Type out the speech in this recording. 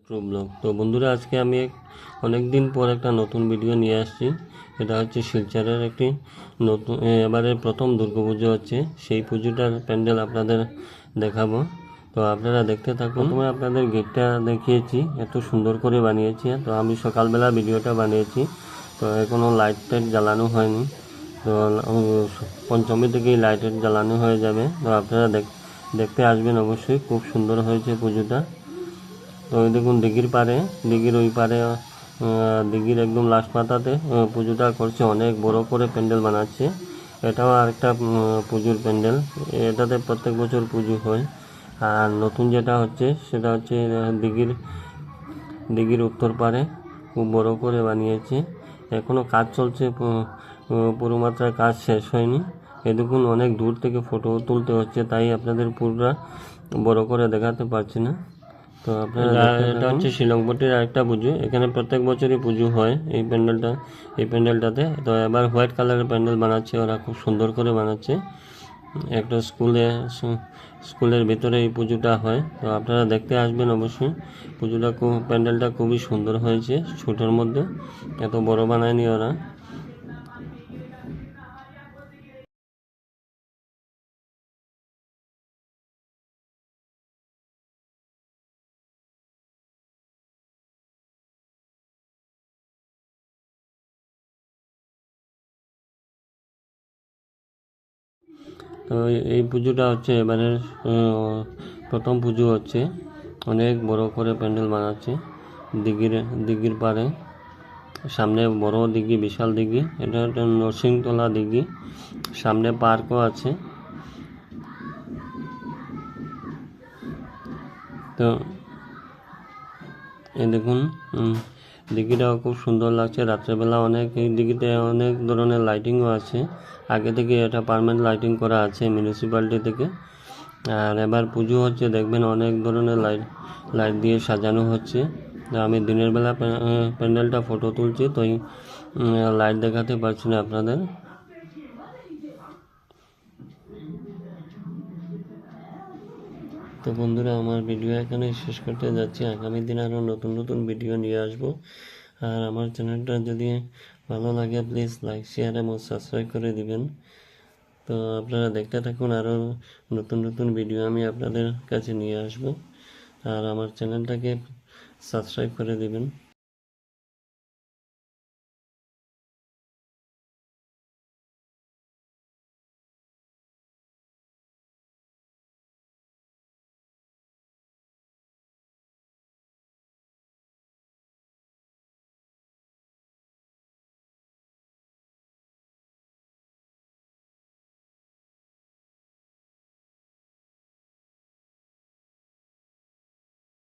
True blog. তো বন্ধুরা, আজকে আমি অনেক দিন পর একটা নতুন ভিডিও নিয়ে আসছি। এটা হচ্ছে শিলচরের একটি নতুন এবারে প্রথম দুর্গাপুজো হচ্ছে, সেই পুজোটার প্যান্ডেল আপনাদের দেখাবো। তো আপনারা দেখতে থাকুন। প্রথমে আপনাদের গেটটা দেখিয়েছি, এত সুন্দর করে বানিয়েছি। তো আমি সকালবেলা ভিডিওটা বানিয়েছি, তো এখনও লাইট টাইট জ্বালানো হয়নি। তো পঞ্চমী থেকেই লাইটের জ্বালানো হয়ে যাবে। তো আপনারা দেখতে আসবেন অবশ্যই, খুব সুন্দর হয়েছে পুজোটা। তো ওই দেখুন দিঘির পাড়ে, দিঘির ওই পাড়ে, দিঘির একদম লাস্ট মাথাতে পুজোটা করছে, অনেক বড় করে প্যান্ডেল বানাচ্ছে। এটাও আরেকটা পুজোর প্যান্ডেল, এটাতে প্রত্যেক বছর পুজো হয়। আর নতুন যেটা হচ্ছে সেটা হচ্ছে দিঘির উত্তর পাড়ে খুব বড় করে বানিয়েছে। এখনও কাজ চলছে, পুরো মাত্রায় কাজ শেষ হয়নি। এ দেখুন অনেক দূর থেকে ফটো তুলতে হচ্ছে, তাই আপনাদের পুরোটা বড় করে দেখাতে পারছি না। তো আপনারা এটা হচ্ছে শিলংপট্টির আরেকটা পুজো, এখানে প্রত্যেক বছরই পুজো হয় এই প্যান্ডেলটাতে। তো এবার হোয়াইট কালারের প্যান্ডেল বানাচ্ছে ওরা, খুব সুন্দর করে বানাচ্ছে। একটা স্কুলের ভিতরে এই পুজোটা হয়। তো আপনারা দেখতে আসবেন অবশ্যই। প্যান্ডেলটা খুবই সুন্দর হয়েছে, ছোটোর মধ্যে, এত বড় বানায়নি ওরা। তো এই পুজোটা হচ্ছে এবারের প্রথম পুজো হচ্ছে, অনেক বড় করে প্যান্ডেল বানাচ্ছে দিঘির পাড়ে। সামনে বড় দিঘি, বিশাল দিঘি, এটা একটা নরসিংতলা দিঘি, সামনে পার্কও আছে। তো এই দেখুন দিঘিটাও খুব সুন্দর লাগছে রাত্রেবেলা। এই দিঘিতে অনেক ধরনের লাইটিংও আছে, আগে থেকে এটা পার্মানেন্ট লাইটিং করা আছে মিউনিসিপ্যালিটি থেকে। আর এবার পুজো হচ্ছে, দেখবেন অনেক ধরনের লাইট দিয়ে সাজানো হচ্ছে। আমি দিনের বেলা প্যান্ডেলটা ফটো তুলছি, তো লাইট দেখাতে পারছি না আপনাদের। তো বন্ধুরা, আমার ভিডিও এখানে শেষ করতে যাচ্ছি। আগামী দিন আরও নতুন নতুন ভিডিও নিয়ে আসবো। আর আমার চ্যানেলটা যদি ভালো লাগে, প্লিজ লাইক, শেয়ার এবং সাবস্ক্রাইব করে দিবেন। তো আপনারা দেখতে থাকুন, আরও নতুন নতুন ভিডিও আমি আপনাদের কাছে নিয়ে আসবো। আর আমার চ্যানেলটাকে সাবস্ক্রাইব করে দিবেন।